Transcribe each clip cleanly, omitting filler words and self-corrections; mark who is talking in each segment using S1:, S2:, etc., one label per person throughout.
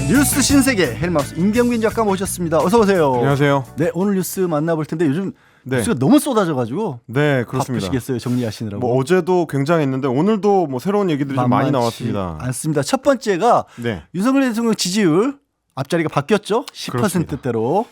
S1: 뉴스 신세계 헬마우스 임경빈 작가 모셨습니다. 어서 오세요.
S2: 안녕하세요.
S1: 네, 오늘 뉴스 만나볼 텐데 요즘
S2: 네.
S1: 뉴스가 너무 쏟아져가지고
S2: 네, 그렇습니다.
S1: 바쁘시겠어요, 정리하시느라고.
S2: 뭐 어제도 굉장했는데 오늘도 뭐 새로운 얘기들이 좀 많이 나왔습니다.
S1: 않습니다. 첫 번째가
S2: 네.
S1: 윤석열 대통령 지지율 앞자리가 바뀌었죠? 10%대로.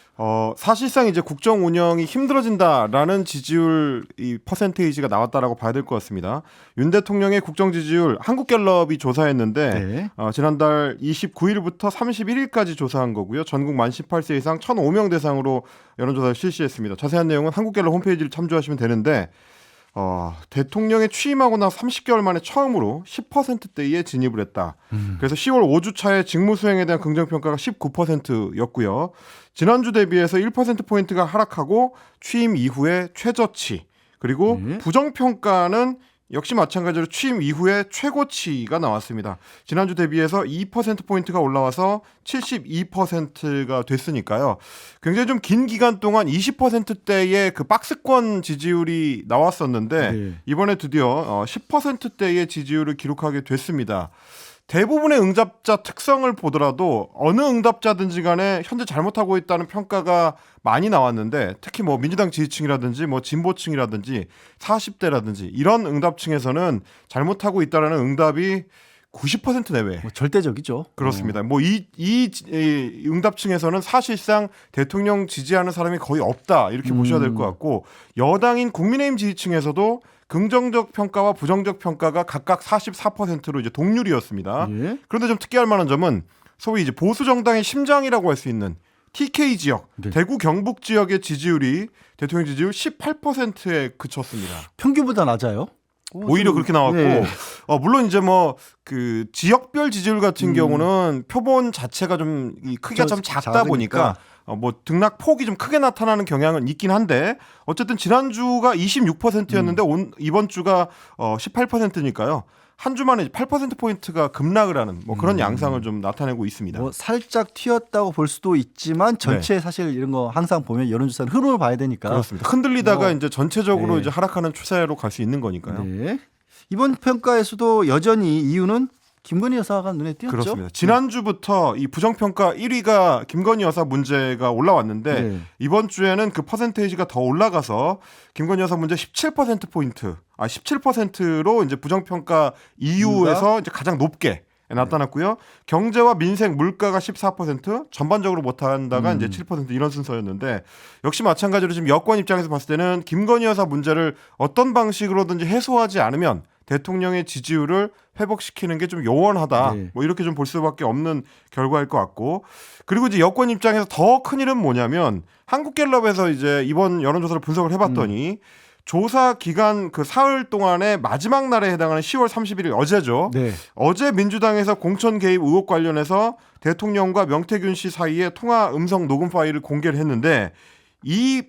S2: 사실상 이제 국정 운영이 힘들어진다라는 지지율 이 퍼센테이지가 나왔다라고 봐야 될 것 같습니다. 윤 대통령의 국정 지지율 한국갤럽이 조사했는데
S1: 네.
S2: 지난달 29일부터 31일까지 조사한 거고요. 전국 만 18세 이상 1,005명 대상으로 여론조사를 실시했습니다. 자세한 내용은 한국갤럽 홈페이지를 참조하시면 되는데 대통령에 취임하고 나서 30개월 만에 처음으로 10%대에 진입을 했다. 그래서 10월 5주 차에 직무 수행에 대한 긍정평가가 19%였고요. 지난주 대비해서 1%포인트가 하락하고 취임 이후에 최저치, 그리고 부정평가는 역시 마찬가지로 취임 이후에 최고치가 나왔습니다. 지난주 대비해서 2%포인트가 올라와서 72%가 됐으니까요. 굉장히 좀 긴 기간 동안 20%대의 그 박스권 지지율이 나왔었는데 이번에 드디어 10%대의 지지율을 기록하게 됐습니다. 대부분의 응답자 특성을 보더라도 어느 응답자든지 간에 현재 잘못하고 있다는 평가가 많이 나왔는데, 특히 뭐 민주당 지지층이라든지 뭐 진보층이라든지 40대라든지 이런 응답층에서는 잘못하고 있다라는 응답이 90% 내외.
S1: 뭐 절대적이죠.
S2: 그렇습니다. 뭐 이 응답층에서는 사실상 대통령 지지하는 사람이 거의 없다, 이렇게 보셔야 될 것 같고, 여당인 국민의힘 지지층에서도 긍정적 평가와 부정적 평가가 각각 44%로 이제 동률이었습니다.
S1: 예?
S2: 그런데 좀 특이할 만한 점은 소위 이제 보수 정당의 심장이라고 할 수 있는 TK 지역,
S1: 네.
S2: 대구 경북 지역의 지지율이 대통령 지지율 18%에 그쳤습니다.
S1: 평균보다 낮아요?
S2: 오히려 그렇게 나왔고,
S1: 네.
S2: 물론 이제 뭐 그 지역별 지지율 같은 경우는 표본 자체가 좀 이 크기가 좀 작다 보니까 뭐 등락 폭이 좀 크게 나타나는 경향은 있긴 한데, 어쨌든 지난주가 26%였는데 이번 주가 18%니까요. 한 주 만에 8%포인트가 급락을 하는 뭐 그런 양상을 좀 나타내고 있습니다.
S1: 뭐 살짝 튀었다고 볼 수도 있지만 전체 사실 이런 거 항상 보면 여론조사는 흐름을 봐야 되니까.
S2: 그렇습니다. 흔들리다가
S1: 뭐,
S2: 이제 전체적으로
S1: 네.
S2: 이제 하락하는 추세로 갈 수 있는 거니까요.
S1: 네. 이번 평가에서도 여전히 이유는 김건희 여사가 눈에 띄었죠.
S2: 그렇습니다. 지난주부터 이 부정평가 1위가 김건희 여사 문제가 올라왔는데
S1: 네.
S2: 이번 주에는 그 퍼센테이지가 더 올라가서 김건희 여사 문제 17%로 이제 부정평가 이유에서 이제 가장 높게 나타났고요. 경제와 민생, 물가가 14%, 전반적으로 못한다가 이제 7% 이런 순서였는데, 역시 마찬가지로 지금 여권 입장에서 봤을 때는 김건희 여사 문제를 어떤 방식으로든지 해소하지 않으면 대통령의 지지율을 회복시키는 게 좀 요원하다.
S1: 네.
S2: 뭐 이렇게 좀 볼 수밖에 없는 결과일 것 같고, 그리고 이제 여권 입장에서 더 큰 일은 뭐냐면 한국갤럽에서 이제 이번 여론조사를 분석을 해봤더니 조사 기간 그 사흘 동안의 마지막 날에 해당하는 10월 31일 어제죠.
S1: 네.
S2: 어제 민주당에서 공천 개입 의혹 관련해서 대통령과 명태균 씨 사이에 통화 음성 녹음 파일을 공개를 했는데, 이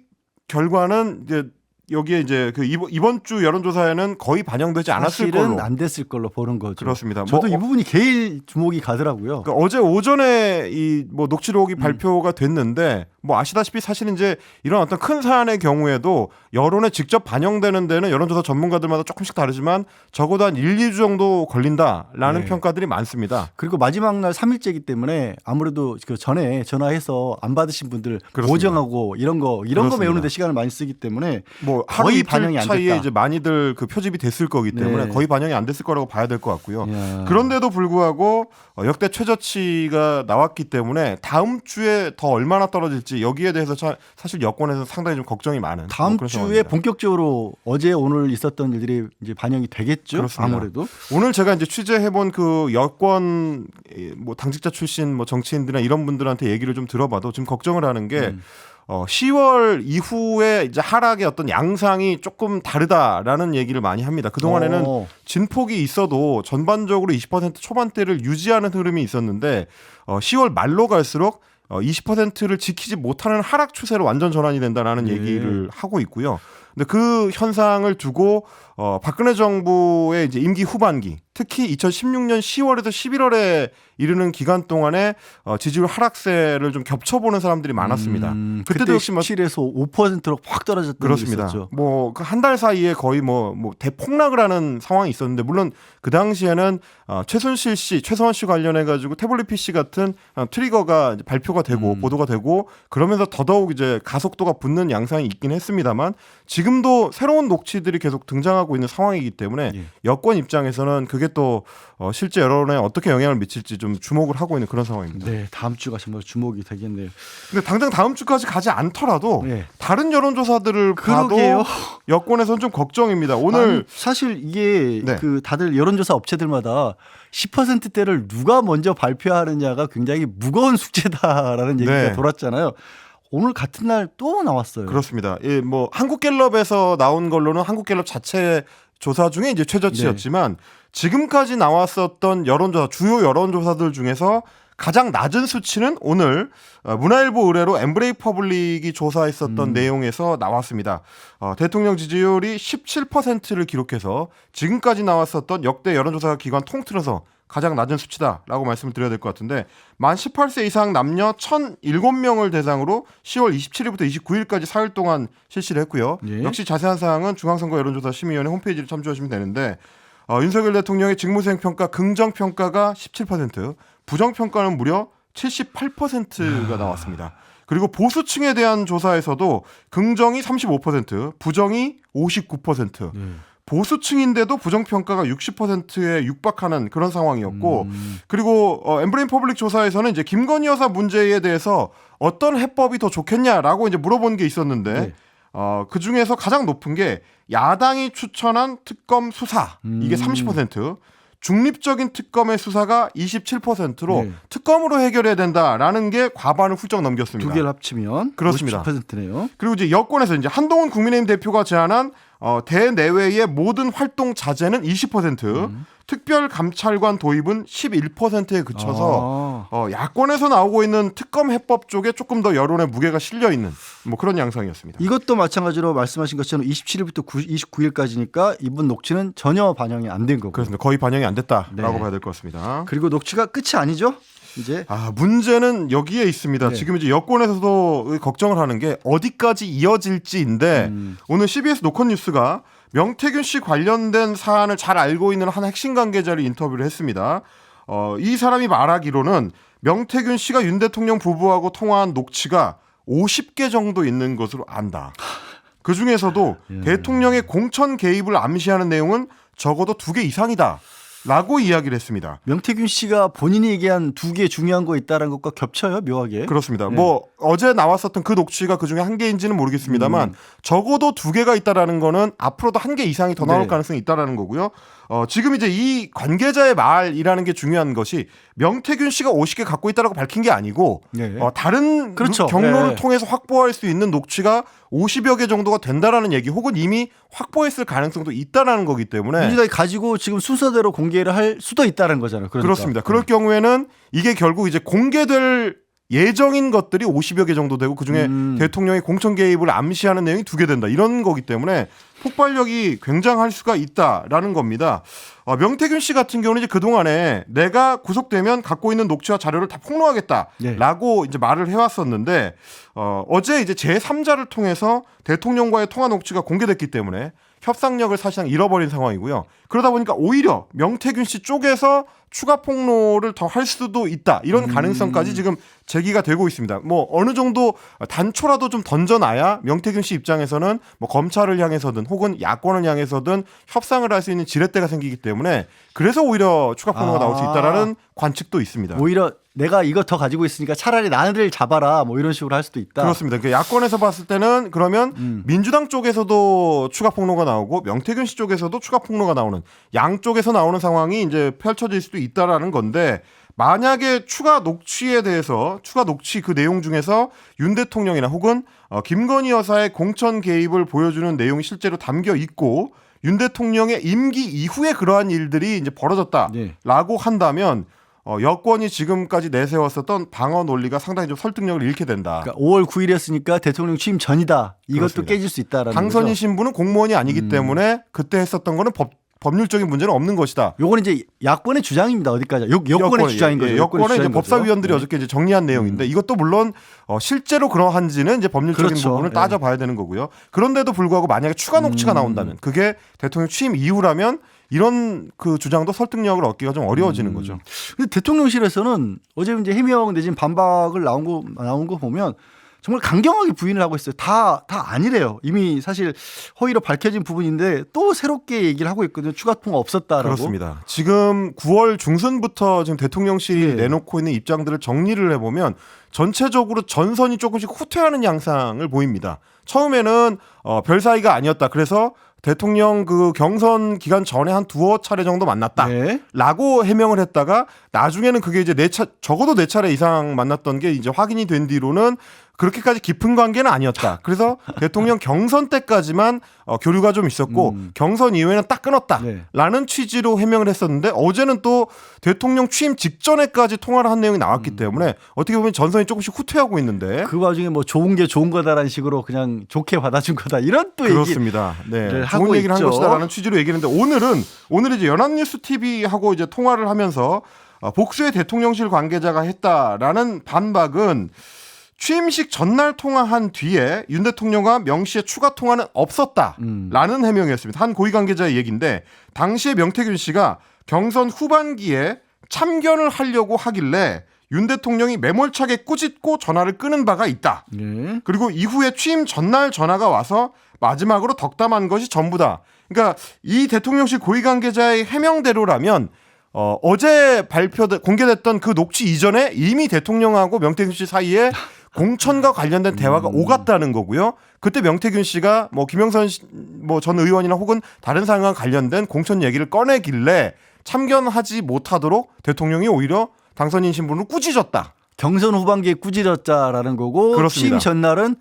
S2: 결과는 이제 여기에 이제 그 이번 주 여론조사에는 거의 반영되지 않았을
S1: 사실은
S2: 걸로.
S1: 안 됐을 걸로 보는 거죠.
S2: 그렇습니다.
S1: 저도 이 부분이 제일 주목이 가더라고요.
S2: 그러니까 어제 오전에 이 뭐 녹취록이 발표가 됐는데, 뭐 아시다시피 사실 이제 이런 어떤 큰 사안의 경우에도 여론에 직접 반영되는 데는 여론조사 전문가들마다 조금씩 다르지만 적어도 한 1, 2주 정도 걸린다라는
S1: 네.
S2: 평가들이 많습니다.
S1: 그리고 마지막 날 3일째이기 때문에 아무래도 그 전에 전화해서 안 받으신 분들
S2: 그렇습니다.
S1: 보정하고 이런 거
S2: 그렇습니다.
S1: 외우는데 시간을 많이 쓰기 때문에
S2: 뭐 하루
S1: 거의
S2: 이틀
S1: 반영이 안
S2: 차이에
S1: 됐다.
S2: 이제 많이들 그 표집이 됐을 거기 때문에
S1: 네.
S2: 거의 반영이 안 됐을 거라고 봐야 될 것 같고요.
S1: 이야.
S2: 그런데도 불구하고 역대 최저치가 나왔기 때문에 다음 주에 더 얼마나 떨어질지 여기에 대해서 사실 여권에서 상당히 좀 걱정이 많은
S1: 다음
S2: 그런
S1: 주에
S2: 상황입니다.
S1: 본격적으로 어제 오늘 있었던 일들이 이제 반영이 되겠죠.
S2: 그렇습니다.
S1: 아무래도.
S2: 오늘 제가 이제 취재해본 그 여권 뭐 당직자 출신 뭐 정치인들이나 이런 분들한테 얘기를 좀 들어봐도 지금 걱정을 하는 게 10월 이후에 이제 하락의 어떤 양상이 조금 다르다라는 얘기를 많이 합니다. 그동안에는 진폭이 있어도 전반적으로 20% 초반대를 유지하는 흐름이 있었는데 10월 말로 갈수록 20%를 지키지 못하는 하락 추세로 완전 전환이 된다라는 얘기를 하고 있고요. 근데 그 현상을 두고 박근혜 정부의 이제 임기 후반기 특히 2016년 10월에서 11월에 이르는 기간 동안에 지지율 하락세를 좀 겹쳐보는 사람들이 많았습니다.
S1: 그때 역시 7에서 5%로 확 떨어졌던
S2: 그렇습니다.
S1: 적이 있었죠.
S2: 뭐 한 달 사이에 거의 뭐 대폭락을 하는 상황이 있었는데 물론 그 당시에는 최순실 씨, 최서원 씨 관련해 가지고 태블릿 PC 같은 트리거가 이제 발표가 되고 보도가 되고 그러면서 더더욱 이제 가속도가 붙는 양상이 있긴 했습니다만 지금도 새로운 녹취들이 계속 등장하고 있는 상황이기 때문에
S1: 예.
S2: 여권 입장에서는 그게 또 실제 여론에 어떻게 영향을 미칠지 좀 주목을 하고 있는 그런 상황입니다.
S1: 네, 다음 주가 정말 주목이 되겠네요.
S2: 근데 당장 다음 주까지 가지 않더라도
S1: 네.
S2: 다른 여론조사들을
S1: 그러게요.
S2: 봐도 여권에서는 좀 걱정입니다. 오늘
S1: 아니, 사실 이게
S2: 네.
S1: 그 다들 여론조사 업체들마다 10%대를 누가 먼저 발표하느냐가 굉장히 무거운 숙제다라는 얘기가
S2: 네.
S1: 돌았잖아요. 오늘 같은 날 또 나왔어요.
S2: 그렇습니다. 예, 뭐 한국갤럽에서 나온 걸로는 한국갤럽 자체 조사 중에 이제 최저치였지만 지금까지 나왔었던 여론조사 주요 여론조사들 중에서 가장 낮은 수치는 오늘 문화일보 의뢰로 엠브레이 퍼블릭이 조사했었던 내용에서 나왔습니다. 대통령 지지율이 17%를 기록해서 지금까지 나왔었던 역대 여론조사 기관 통틀어서 가장 낮은 수치다라고 말씀을 드려야 될 것 같은데 만 18세 이상 남녀 1,007명을 대상으로 10월 27일부터 29일까지 4일 동안 실시를 했고요.
S1: 예.
S2: 역시 자세한 사항은 중앙선거 여론조사 심의위원회 홈페이지를 참조하시면 되는데 윤석열 대통령의 직무수행 평가 긍정 평가가 17%, 부정 평가는 무려 78%가 나왔습니다. 그리고 보수층에 대한 조사에서도 긍정이 35%, 부정이 59%. 보수층인데도 부정평가가 60%에 육박하는 그런 상황이었고 그리고 엠브레인 퍼블릭 조사에서는 이제 김건희 여사 문제에 대해서 어떤 해법이 더 좋겠냐라고 이제 물어본 게 있었는데
S1: 네.
S2: 그 중에서 가장 높은 게 야당이 추천한 특검 수사 이게 30%, 중립적인 특검의 수사가 27%로
S1: 네.
S2: 특검으로 해결해야 된다라는 게 과반을 훌쩍 넘겼습니다.
S1: 두 개를 합치면
S2: 그렇습니다.
S1: 50%네요.
S2: 그리고 이제 여권에서 이제 한동훈 국민의힘 대표가 제안한 대내외의 모든 활동 자제는 20%, 특별 감찰관 도입은 11%에 그쳐서 야권에서 나오고 있는 특검 해법 쪽에 조금 더 여론의 무게가 실려 있는 뭐 그런 양상이었습니다.
S1: 이것도 마찬가지로 말씀하신 것처럼 27일부터 29일까지니까 이번 녹취는 전혀 반영이 안 된 거고.
S2: 그렇습니다. 거의 반영이 안 됐다라고
S1: 네.
S2: 봐야 될 것 같습니다.
S1: 그리고 녹취가 끝이 아니죠? 이제
S2: 문제는 여기에 있습니다.
S1: 네.
S2: 지금 이제 여권에서도 걱정을 하는 게 어디까지 이어질지인데 오늘 CBS 노컷 뉴스가 명태균 씨 관련된 사안을 잘 알고 있는 한 핵심 관계자를 인터뷰를 했습니다. 이 사람이 말하기로는 명태균 씨가 윤 대통령 부부하고 통화한 녹취가 50개 정도 있는 것으로 안다. 그 중에서도 대통령의 공천 개입을 암시하는 내용은 적어도 2개 이상이다. 라고 이야기를 했습니다.
S1: 명태균 씨가 본인이 얘기한 두 개 중요한 거 있다는 것과 겹쳐요, 묘하게.
S2: 그렇습니다. 뭐 어제 나왔었던 그 녹취가 그중에 1개인지는 모르겠습니다만 적어도 2개가 있다라는 거는 앞으로도 1개 이상이 더 나올
S1: 네.
S2: 가능성이 있다라는 거고요. 지금 이제 이 관계자의 말이라는 게 중요한 것이 명태균 씨가 50개 갖고 있다라고 밝힌 게 아니고
S1: 네.
S2: 다른
S1: 그렇죠.
S2: 경로를
S1: 네.
S2: 통해서 확보할 수 있는 녹취가 50여 개 정도가 된다라는 얘기 혹은 이미 확보했을 가능성도 있다라는 거기 때문에
S1: 민주당이 가지고 지금 순서대로 공개를 할 수도 있다는 거잖아요. 그러니까.
S2: 그렇습니다. 그럴 경우에는 이게 결국 이제 공개될 예정인 것들이 50여 개 정도 되고 그중에 대통령의 공천 개입을 암시하는 내용이 2개 된다. 이런 거기 때문에 폭발력이 굉장할 수가 있다라는 겁니다. 명태균 씨 같은 경우는 이제 그동안에 내가 구속되면 갖고 있는 녹취와 자료를 다 폭로하겠다라고 이제 말을 해왔었는데 어제 이제 제3자를 통해서 대통령과의 통화 녹취가 공개됐기 때문에 협상력을 사실상 잃어버린 상황이고요. 그러다 보니까 오히려 명태균 씨 쪽에서 추가 폭로를 더 할 수도 있다. 이런 가능성까지 지금 제기가 되고 있습니다. 뭐 어느 정도 단초라도 좀 던져놔야 명태균 씨 입장에서는 뭐 검찰을 향해서든 혹은 야권을 향해서든 협상을 할 수 있는 지렛대가 생기기 때문에 그래서 오히려 추가 폭로가 나올 수 있다라는 관측도 있습니다.
S1: 오히려 내가 이거 더 가지고 있으니까 차라리 나를 잡아라 뭐 이런 식으로 할 수도 있다.
S2: 그렇습니다. 그러니까 야권에서 봤을 때는 그러면 민주당 쪽에서도 추가 폭로가 나오고 명태균 씨 쪽에서도 추가 폭로가 나오는 양쪽에서 나오는 상황이 이제 펼쳐질 수도 있다라는 건데 만약에 추가 녹취에 대해서 추가 녹취 그 내용 중에서 윤 대통령이나 혹은 김건희 여사의 공천 개입을 보여주는 내용이 실제로 담겨 있고 윤 대통령의 임기 이후에 그러한 일들이 이제 벌어졌다라고 한다면 여권이 지금까지 내세웠었던 방어 논리가 상당히 좀 설득력을 잃게 된다.
S1: 그러니까 5월 9일이었으니까 대통령 취임 전이다. 이것도
S2: 그렇습니다.
S1: 깨질 수 있다라는
S2: 당선인
S1: 거죠.
S2: 신분은 공무원이 아니기 때문에 그때 했었던 거는 법률적인 문제는 없는 것이다.
S1: 요건 이제 야권의 주장입니다. 어디까지? 여권의 주장인 거죠.
S2: 여권의 이제 법사위원들이
S1: 네.
S2: 어저께 이제 정리한 내용인데 이것도 물론 실제로 그러한지는 이제 법률적인
S1: 그렇죠.
S2: 부분을 따져봐야 되는 거고요. 그런데도 불구하고 만약에 추가 녹취가 나온다면 그게 대통령 취임 이후라면 이런 그 주장도 설득력을 얻기가 좀 어려워지는 거죠.
S1: 근데 대통령실에서는 어제 이제 해명 내지는 반박을 나온 거 보면 정말 강경하게 부인을 하고 있어요. 다 아니래요. 이미 사실 허위로 밝혀진 부분인데 또 새롭게 얘기를 하고 있거든요. 추가 통화 없었다라고.
S2: 그렇습니다. 지금 9월 중순부터 지금 대통령실이
S1: 네.
S2: 내놓고 있는 입장들을 정리를 해보면 전체적으로 전선이 조금씩 후퇴하는 양상을 보입니다. 처음에는 별 사이가 아니었다. 그래서 대통령 그 경선 기간 전에 한 두어 차례 정도 만났다.
S1: 네.
S2: 라고 해명을 했다가 나중에는 그게 이제 적어도 4차례 이상 만났던 게 이제 확인이 된 뒤로는 그렇게까지 깊은 관계는 아니었다. 그래서 대통령 경선 때까지만 교류가 좀 있었고 경선 이후에는 딱 끊었다.
S1: 네.
S2: 라는 취지로 해명을 했었는데 어제는 또 대통령 취임 직전에까지 통화를 한 내용이 나왔기 때문에 어떻게 보면 전선이 조금씩 후퇴하고 있는데
S1: 그 와중에 뭐 좋은 게 좋은 거다라는 식으로 그냥 좋게 받아준 거다. 이런 또
S2: 그렇습니다. 네.
S1: 얘기를 하고
S2: 좋은 얘기를 한
S1: 있죠.
S2: 것이다라는 취지로 얘기했는데 오늘은 이제 연합뉴스 TV하고 이제 통화를 하면서 복수의 대통령실 관계자가 했다라는 반박은 취임식 전날 통화한 뒤에 윤 대통령과 명시의 추가 통화는 없었다라는 해명이었습니다. 한 고위 관계자의 얘기인데 당시에 명태균 씨가 경선 후반기에 참견을 하려고 하길래 윤 대통령이 매몰차게 꾸짖고 전화를 끊은 바가 있다.
S1: 네.
S2: 그리고 이후에 취임 전날 전화가 와서 마지막으로 덕담한 것이 전부다. 그러니까 이 대통령실 고위 관계자의 해명대로라면 어제 공개됐던 그 녹취 이전에 이미 대통령하고 명태균 씨 사이에 공천과 관련된 대화가 오갔다는 거고요. 그때 명태균 씨가 뭐 김영선 전 의원이나 혹은 다른 사람과 관련된 공천 얘기를 꺼내길래 참견하지 못하도록 대통령이 오히려 당선인 신분을 꾸짖었다.
S1: 경선 후반기에 꾸짖었자라는 거고
S2: 그렇습니다.
S1: 취임 전날은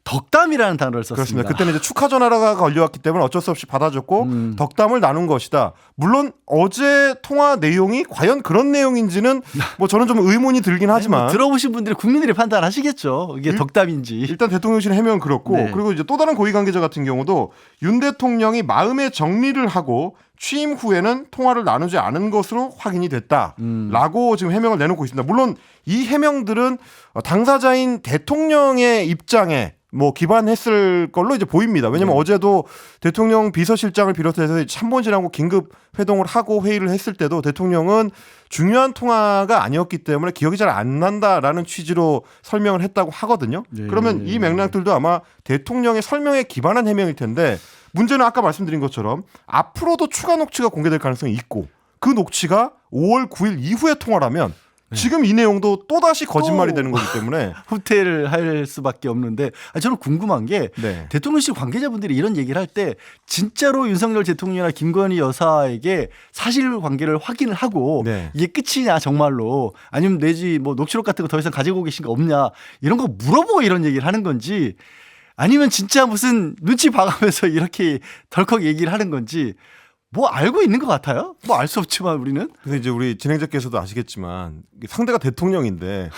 S1: 덕담이라는 단어를 썼습니다.
S2: 그렇습니다. 그때는 이제 축하 전화가 걸려왔기 때문에 어쩔 수 없이 받아줬고 덕담을 나눈 것이다. 물론 어제 통화 내용이 과연 그런 내용인지는 뭐 저는 좀 의문이 들긴 하지만
S1: 뭐 들어보신 분들이 국민들이 판단하시겠죠. 이게 덕담인지.
S2: 일단 대통령실 해명은 그렇고
S1: 네.
S2: 그리고 이제 또 다른 고위 관계자 같은 경우도 윤 대통령이 마음의 정리를 하고 취임 후에는 통화를 나누지 않은 것으로 확인이 됐다라고 지금 해명을 내놓고 있습니다. 물론 이 해명들은 당사자인 대통령의 입장에 뭐 기반했을 걸로 이제 보입니다. 왜냐하면 어제도 대통령 비서실장을 비롯해서 참모진하고 긴급 회동을 하고 회의를 했을 때도 대통령은 중요한 통화가 아니었기 때문에 기억이 잘 안 난다라는 취지로 설명을 했다고 하거든요.
S1: 네.
S2: 그러면 이 맥락들도 아마 대통령의 설명에 기반한 해명일 텐데 문제는 아까 말씀드린 것처럼 앞으로도 추가 녹취가 공개될 가능성이 있고 그 녹취가 5월 9일 이후에 통화라면 지금 이 내용도 또다시 거짓말이 되는 거기 때문에
S1: 후퇴를 할 수밖에 없는데 저는 궁금한 게
S2: 네.
S1: 대통령실 관계자분들이 이런 얘기를 할 때 진짜로 윤석열 대통령이나 김건희 여사에게 사실관계를 확인을 하고
S2: 네.
S1: 이게 끝이냐 정말로 아니면 내지 뭐 녹취록 같은 거 더 이상 가지고 계신 거 없냐 이런 거 물어보고 이런 얘기를 하는 건지 아니면 진짜 무슨 눈치 봐가면서 이렇게 덜컥 얘기를 하는 건지 뭐 알고 있는 것 같아요? 뭐 알 수 없지만 우리는.
S2: 그래서 이제 우리 진행자께서도 아시겠지만 상대가 대통령인데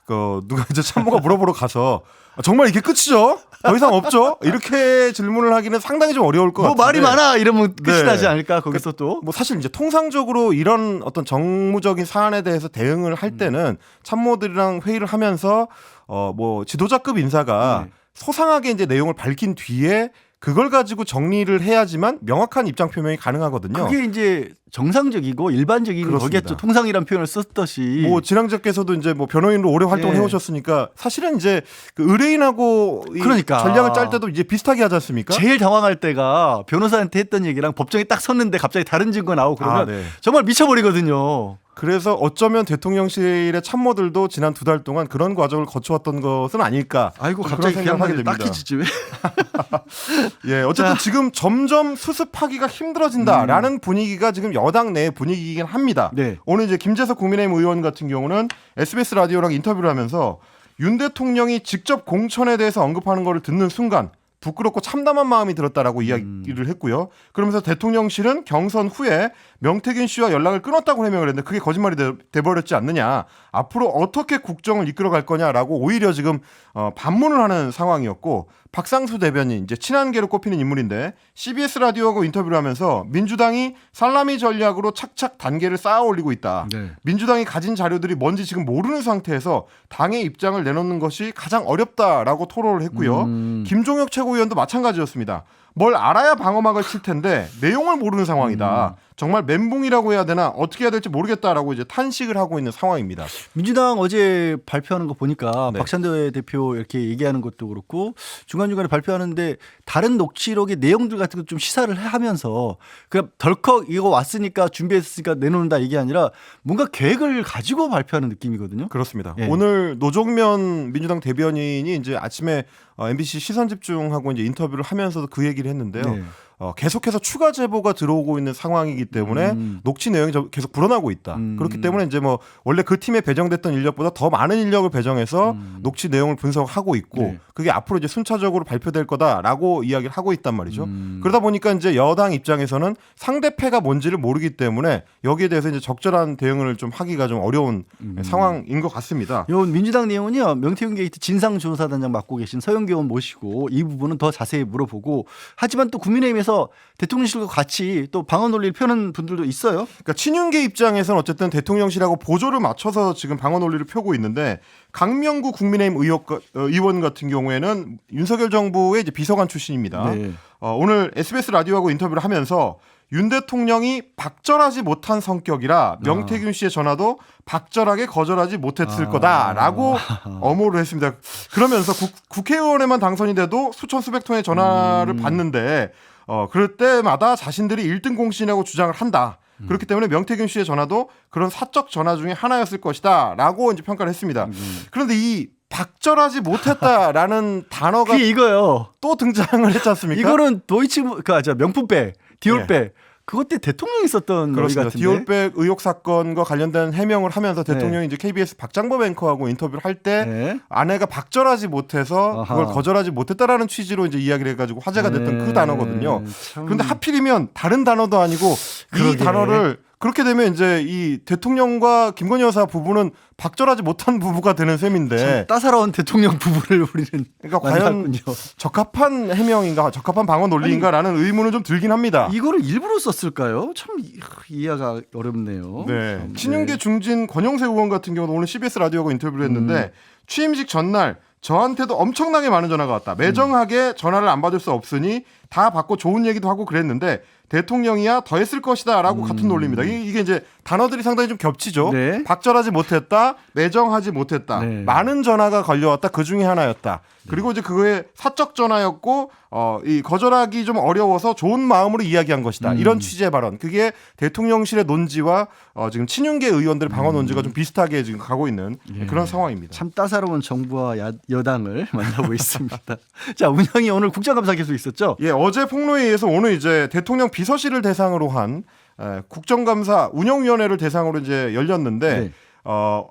S2: 누가 이제 참모가 물어보러 가서 정말 이게 끝이죠? 더 이상 없죠? 이렇게 질문을 하기는 상당히 좀 어려울 것
S1: 뭐
S2: 같은데.
S1: 말이 많아 이러면 끝이
S2: 네.
S1: 나지 않을까 거기서 또.
S2: 뭐 사실 이제 통상적으로 이런 어떤 정무적인 사안에 대해서 대응을 할 때는 참모들이랑 회의를 하면서 뭐 지도자급 인사가 소상하게 이제 내용을 밝힌 뒤에 그걸 가지고 정리를 해야지만 명확한 입장 표명이 가능하거든요.
S1: 그게 이제 정상적이고 일반적인
S2: 그렇습니다.
S1: 거겠죠. 통상이란 표현을 썼듯이.
S2: 뭐 진행자께서도 이제 뭐 변호인으로 오래 활동을
S1: 예.
S2: 해오셨으니까 사실은 이제 그 의뢰인하고 이
S1: 그러니까.
S2: 전략을 짤 때도 이제 비슷하게 하지 않습니까?
S1: 제일 당황할 때가 변호사한테 했던 얘기랑 법정에 딱 섰는데 갑자기 다른 증거 나오고 그러면
S2: 네.
S1: 정말 미쳐버리거든요.
S2: 그래서 어쩌면 대통령실의 참모들도 지난 2달 동안 그런 과정을 거쳐왔던 것은 아닐까.
S1: 아이고
S2: 그런
S1: 갑자기
S2: 생각을 하게
S1: 그냥
S2: 됩니다.
S1: 딱히지지 왜?
S2: 예, 어쨌든
S1: 자.
S2: 지금 점점 수습하기가 힘들어진다라는 분위기가 지금 여당 내 분위기이긴 합니다.
S1: 네.
S2: 오늘 이제 김재석 국민의힘 의원 같은 경우는 SBS 라디오랑 인터뷰를 하면서 윤 대통령이 직접 공천에 대해서 언급하는 것을 듣는 순간 부끄럽고 참담한 마음이 들었다라고 이야기를 했고요. 그러면서 대통령실은 경선 후에 명태균 씨와 연락을 끊었다고 해명을 했는데 그게 거짓말이 돼버렸지 않느냐. 앞으로 어떻게 국정을 이끌어갈 거냐라고 오히려 지금 반문을 하는 상황이었고 박상수 대변인 이제 친한계로 꼽히는 인물인데 CBS 라디오하고 인터뷰를 하면서 민주당이 살라미 전략으로 착착 단계를 쌓아 올리고 있다.
S1: 네.
S2: 민주당이 가진 자료들이 뭔지 지금 모르는 상태에서 당의 입장을 내놓는 것이 가장 어렵다라고 토로를 했고요. 김종혁 최고위원도 마찬가지였습니다. 뭘 알아야 방어막을 칠 텐데 내용을 모르는 상황이다. 정말 멘붕이라고 해야 되나 어떻게 해야 될지 모르겠다라고 이제 탄식을 하고 있는 상황입니다.
S1: 민주당 어제 발표하는 거 보니까
S2: 네.
S1: 박찬대 대표 이렇게 얘기하는 것도 그렇고 중간중간에 발표하는데 다른 녹취록의 내용들 같은 거 좀 시사를 하면서 그냥 덜컥 이거 왔으니까 준비했으니까 내놓는다 이게 아니라 뭔가 계획을 가지고 발표하는 느낌이거든요.
S2: 그렇습니다.
S1: 예.
S2: 오늘 노종면 민주당 대변인이 이제 아침에 MBC 시선집중하고 이제 인터뷰를 하면서도 그 얘기를 했는데요.
S1: 네.
S2: 계속해서 추가 제보가 들어오고 있는 상황이기 때문에 녹취 내용이 계속 불어나고 있다. 그렇기 때문에 이제 뭐 원래 그 팀에 배정됐던 인력보다 더 많은 인력을 배정해서 녹취 내용을 분석하고 있고
S1: 네.
S2: 그게 앞으로 이제 순차적으로 발표될 거다라고 이야기를 하고 있단 말이죠. 그러다 보니까 이제 여당 입장에서는 상대패가 뭔지를 모르기 때문에 여기에 대해서 이제 적절한 대응을 좀 하기가 좀 어려운 상황인 것 같습니다.
S1: 요 민주당 내용은요. 명태균 게이트 진상조사단장 맡고 계신 서영교 의원 모시고 이 부분은 더 자세히 물어보고 하지만 또 국민의힘에서 대통령실과 같이 또 방어 논리를 펴는 분들도 있어요.
S2: 그러니까 친윤계 입장에서는 어쨌든 대통령실하고 보조를 맞춰서 지금 방어 논리를 펴고 있는데 강명구 국민의힘 의원 같은 경우에는 윤석열 정부의 이제 비서관 출신입니다.
S1: 네.
S2: 오늘 SBS 라디오하고 인터뷰를 하면서 윤 대통령이 박절하지 못한 성격이라 명태균 씨의 전화도 박절하게 거절하지 못했을 거다라고 엄호를 했습니다. 그러면서 국회의원에만 당선이 돼도 수천 수백 통의 전화를 받는데 그럴 때마다 자신들이 1등 공신이라고 주장을 한다. 그렇기 때문에 명태균 씨의 전화도 그런 사적 전화 중에 하나였을 것이다라고 이제 평가를 했습니다. 그런데 이 박절하지 못했다라는 단어가
S1: 그게 이거요.
S2: 또 등장을 했지 않습니까?
S1: 이거는 명품백, 디올백 그것 때 대통령이 썼던 노래
S2: 그렇습니다.
S1: 같은데.
S2: 디올백 의혹 사건과 관련된 해명을 하면서 대통령이 이제 KBS 박장법 앵커하고 인터뷰를 할 때
S1: 네.
S2: 아내가 박절하지 못해서
S1: 아하.
S2: 그걸 거절하지 못했다라는 취지로 이제 이야기를 해가지고 화제가 됐던 그 단어거든요.
S1: 참.
S2: 그런데 하필이면 다른 단어도 아니고 이
S1: 그러게.
S2: 단어를 그렇게 되면 이제 이 대통령과 김건희 여사 부부는 박절하지 못한 부부가 되는 셈인데
S1: 참 따사로운 대통령 부부를 우리는
S2: 그러니까 과연
S1: 만났군요.
S2: 적합한 해명인가 적합한 방어 논리인가라는 의문은 좀 들긴 합니다.
S1: 이거를 일부러 썼을까요? 참 이해가 어렵네요.
S2: 네.
S1: 참,
S2: 친윤계 중진 권영세 의원 같은 경우도 오늘 CBS 라디오하고 인터뷰를 했는데 취임식 전날 저한테도 엄청나게 많은 전화가 왔다. 매정하게 전화를 안 받을 수 없으니 다 받고 좋은 얘기도 하고 그랬는데 대통령이야 더 했을 것이다라고 같은 논리입니다. 이게 이제 단어들이 상당히 좀 겹치죠.
S1: 네.
S2: 박절하지 못했다, 매정하지 못했다,
S1: 네.
S2: 많은 전화가 걸려왔다 그 중에 하나였다. 그리고 이제 그거에 사적 전화였고 이 거절하기 좀 어려워서 좋은 마음으로 이야기한 것이다. 이런 취지의 발언. 그게 대통령실의 논지와 지금 친윤계 의원들의 방어 논지가 좀 비슷하게 지금 가고 있는 그런 상황입니다.
S1: 참 따사로운 정부와 여당을 만나고 있습니다. 자, 운영이 오늘 국정감사 계속 있었죠?
S2: 예, 어제 폭로에 의해서 오늘 이제 대통령 비서실을 대상으로 한 국정감사 운영위원회를 대상으로 이제 열렸는데
S1: 네.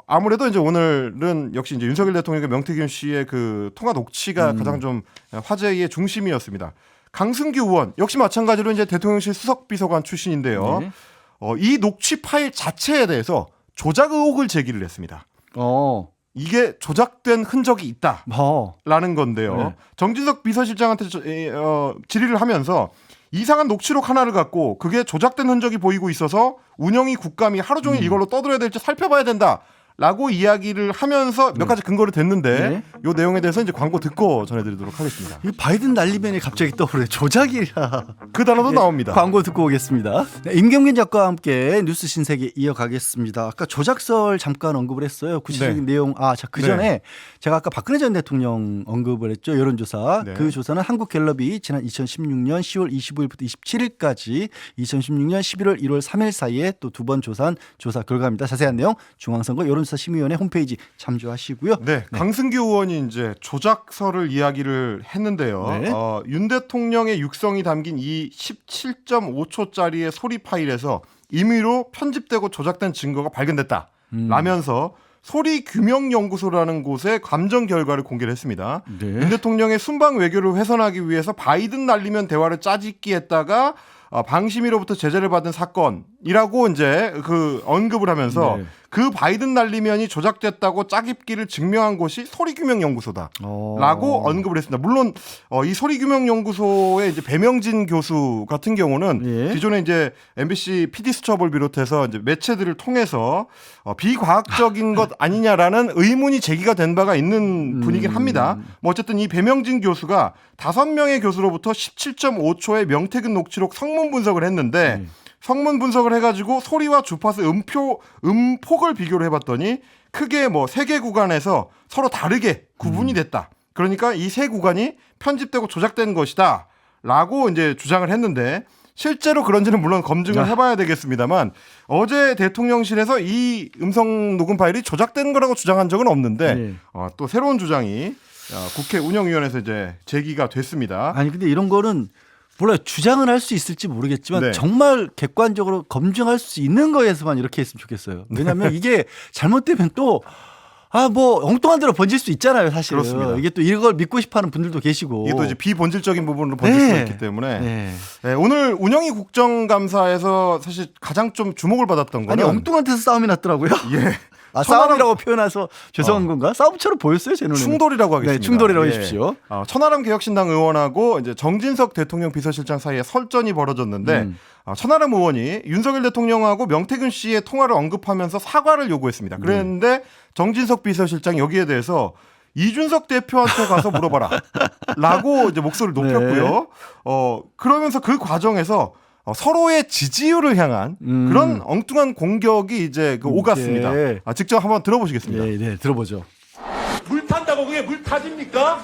S2: 아무래도 이제 오늘은 역시 이제 윤석열 대통령과 명태균 씨의 그 통화 녹취가 가장 좀 화제의 중심이었습니다. 강승규 의원 역시 마찬가지로 이제 대통령실 수석비서관 출신인데요.
S1: 네.
S2: 이 녹취 파일 자체에 대해서 조작 의혹을 제기를 했습니다. 이게 조작된 흔적이 있다라는 건데요.
S1: 네.
S2: 정진석 비서실장한테 질의를 하면서 이상한 녹취록 하나를 갖고 그게 조작된 흔적이 보이고 있어서 운영위 국감이 하루 종일 이걸로 떠들어야 될지 살펴봐야 된다라고 이야기를 하면서 몇 가지 근거를 댔는데
S1: 네.
S2: 이 내용에 대해서 이제 광고 듣고 전해드리도록 하겠습니다.
S1: 이 바이든 날리면이 갑자기 떠오르네. 조작이라.
S2: 그 단어도 나옵니다.
S1: 광고 듣고 오겠습니다. 네, 임경민 작가와 함께 뉴스 신세계 이어가겠습니다. 아까 조작설 잠깐 언급을 했어요. 구체적인 내용. 그 전에 제가 아까 박근혜 전 대통령 언급을 했죠. 여론조사.
S2: 네.
S1: 그 조사는 한국갤럽이 지난 2016년 10월 25일부터 27일까지 2016년 11월 1월 3일 사이에 또 두 번 조사한 조사 결과입니다. 자세한 내용 중앙선거 여론조사심의위원회 홈페이지 참조하시고요.
S2: 네, 강승규 의원이 이제 조작설을 이야기를 했는데요.
S1: 네.
S2: 윤 대통령의 육성이 담긴 이 17.5초짜리의 소리 파일에서 임의로 편집되고 조작된 증거가 발견됐다. 라면서 소리규명연구소라는 곳에 감정 결과를 공개를 했습니다.
S1: 네.
S2: 윤 대통령의 순방 외교를 훼손하기 위해서 바이든 날리면 대화를 짜집기 했다가 방심위로부터 제재를 받은 사건이라고 이제 그 언급을 하면서
S1: 네.
S2: 그 바이든 날리면이 조작됐다고 짜깁기를 증명한 곳이 소리규명연구소다라고 언급을 했습니다. 물론 이 소리규명연구소의 이제 배명진 교수 같은 경우는
S1: 예.
S2: 기존에 이제 MBC PD수첩을 비롯해서 이제 매체들을 통해서 비과학적인 것 아니냐라는 의문이 제기가 된 바가 있는 분이긴 합니다. 뭐 어쨌든 이 배명진 교수가 5명의 교수로부터 17.5초의 명태균 녹취록 성문 분석을 했는데 성문 분석을 해가지고 소리와 주파수 음폭을 비교를 해봤더니 크게 뭐 3개 구간에서 서로 다르게 구분이 됐다. 그러니까 이 세 구간이 편집되고 조작된 것이다 라고 이제 주장을 했는데 실제로 그런지는 물론 검증을 해봐야 되겠습니다만 어제 대통령실에서 이 음성 녹음 파일이 조작된 거라고 주장한 적은 없는데
S1: 네.
S2: 또 새로운 주장이 국회 운영위원회에서 이제 제기가 됐습니다.
S1: 아니 근데 이런 거는 몰라요. 주장을 할 수 있을지 모르겠지만
S2: 네.
S1: 정말 객관적으로 검증할 수 있는 거에서만 이렇게 했으면 좋겠어요. 왜냐하면 이게 잘못되면 또 뭐 엉뚱한 대로 번질 수 있잖아요, 사실은.
S2: 그렇습니다.
S1: 이게 또 이걸 믿고 싶어하는 분들도 계시고.
S2: 이게 또 이제 비본질적인 부분으로 번질
S1: 네.
S2: 수가 있기 때문에
S1: 네.
S2: 네, 오늘 운영위 국정감사에서 사실 가장 좀 주목을 받았던
S1: 아니
S2: 거는
S1: 엉뚱한 데서 싸움이 났더라고요.
S2: 예.
S1: 싸움이라고 표현해서 죄송한 건가? 싸움처럼 보였어요, 제 눈에는.
S2: 충돌이라고 하겠습니다.
S1: 네, 충돌이라고
S2: 예.
S1: 해주십시오.
S2: 천하람 개혁신당 의원하고 이제 정진석 대통령 비서실장 사이에 설전이 벌어졌는데 천하람 의원이 윤석열 대통령하고 명태균 씨의 통화를 언급하면서 사과를 요구했습니다. 그랬는데 정진석 비서실장이 여기에 대해서 이준석 대표한테 가서 물어봐라 라고 이제 목소리를 높였고요. 그러면서 그 과정에서 서로의 지지율을 향한 그런 엉뚱한 공격이 이제 오갔습니다. 직접 한번 들어보시겠습니다.
S1: 네, 들어보죠.
S3: 물 탄다고 그게 물 타집니까?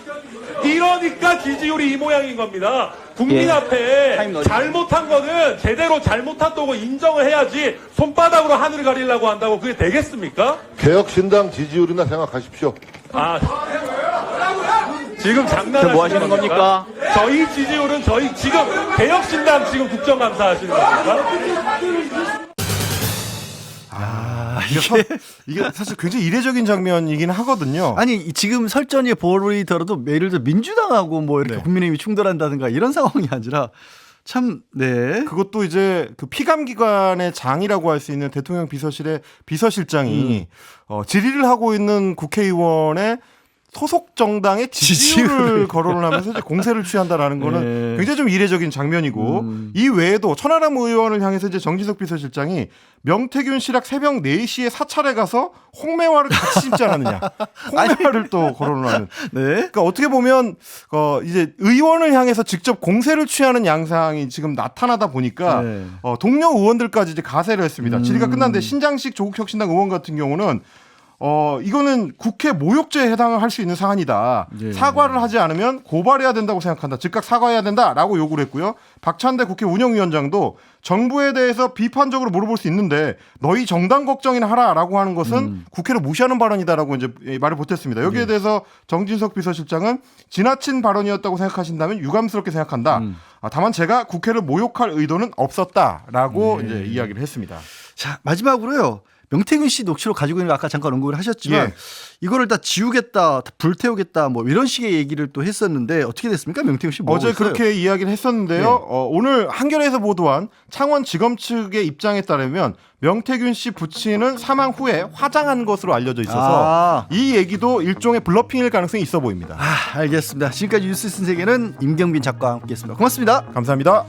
S3: 이러니까 지지율이 이 모양인 겁니다. 국민 앞에 잘못한 거는 제대로 잘못한다고 인정을 해야지 손바닥으로 하늘을 가리려고 한다고 그게 되겠습니까?
S4: 개혁신당 지지율이나 생각하십시오.
S3: 지금 장난하시는
S5: 뭐 하시는 겁니까?
S3: 저희 지지율은 저희 지금 개혁신당 지금 국정감사 하시는 겁니까?
S2: 이게 사실 굉장히 이례적인 장면이긴 하거든요.
S1: 아니 지금 설전이 벌이더라도 예를 들어 민주당하고 뭐 이렇게
S2: 네.
S1: 국민의힘이 충돌한다든가 이런 상황이 아니라 참 네.
S2: 그것도 이제 그 피감기관의 장이라고 할 수 있는 대통령 비서실의 비서실장이 질의를 하고 있는 국회의원의 소속 정당의 지지율을 거론을 하면서 이제 공세를 취한다라는 거는
S1: 네.
S2: 굉장히 좀 이례적인 장면이고 이 외에도 천하람 의원을 향해서 이제 정진석 비서실장이 명태균 씨랑 새벽 4시에 사찰에 가서 홍매화를 같이 심지 않았느냐. 홍매화를 또 거론을 하는.
S1: 네.
S2: 그러니까 어떻게 보면 이제 의원을 향해서 직접 공세를 취하는 양상이 지금 나타나다 보니까
S1: 네.
S2: 동료 의원들까지 이제 가세를 했습니다. 질의가 끝났는데 신장식 조국혁신당 의원 같은 경우는 이거는 국회 모욕죄에 해당을 할 수 있는 사안이다.
S1: 예.
S2: 사과를 하지 않으면 고발해야 된다고 생각한다. 즉각 사과해야 된다라고 요구를 했고요. 박찬대 국회 운영위원장도 정부에 대해서 비판적으로 물어볼 수 있는데 너희 정당 걱정이나 하라라고 하는 것은 국회를 무시하는 발언이다라고 이제 말을 보탰습니다. 여기에 대해서 정진석 비서실장은 지나친 발언이었다고 생각하신다면 유감스럽게 생각한다. 다만 제가 국회를 모욕할 의도는 없었다라고 이제 이야기를 했습니다.
S1: 자 마지막으로요. 명태균 씨 녹취록 가지고 있는 거 아까 잠깐 언급을 하셨지만
S2: 예.
S1: 이거를 다 지우겠다, 다 불태우겠다 뭐 이런 식의 얘기를 또 했었는데 어떻게 됐습니까? 명태균 씨 뭐
S2: 어제 그렇게 이야기를 했었는데요.
S1: 네.
S2: 오늘 한겨레에서 보도한 창원지검 측의 입장에 따르면 명태균 씨 부친은 사망 후에 화장한 것으로 알려져 있어서 이 얘기도 일종의 블러핑일 가능성이 있어 보입니다.
S1: 알겠습니다. 지금까지 뉴스 쓴 세계는 임경빈 작가와 함께했습니다. 고맙습니다.
S2: 감사합니다.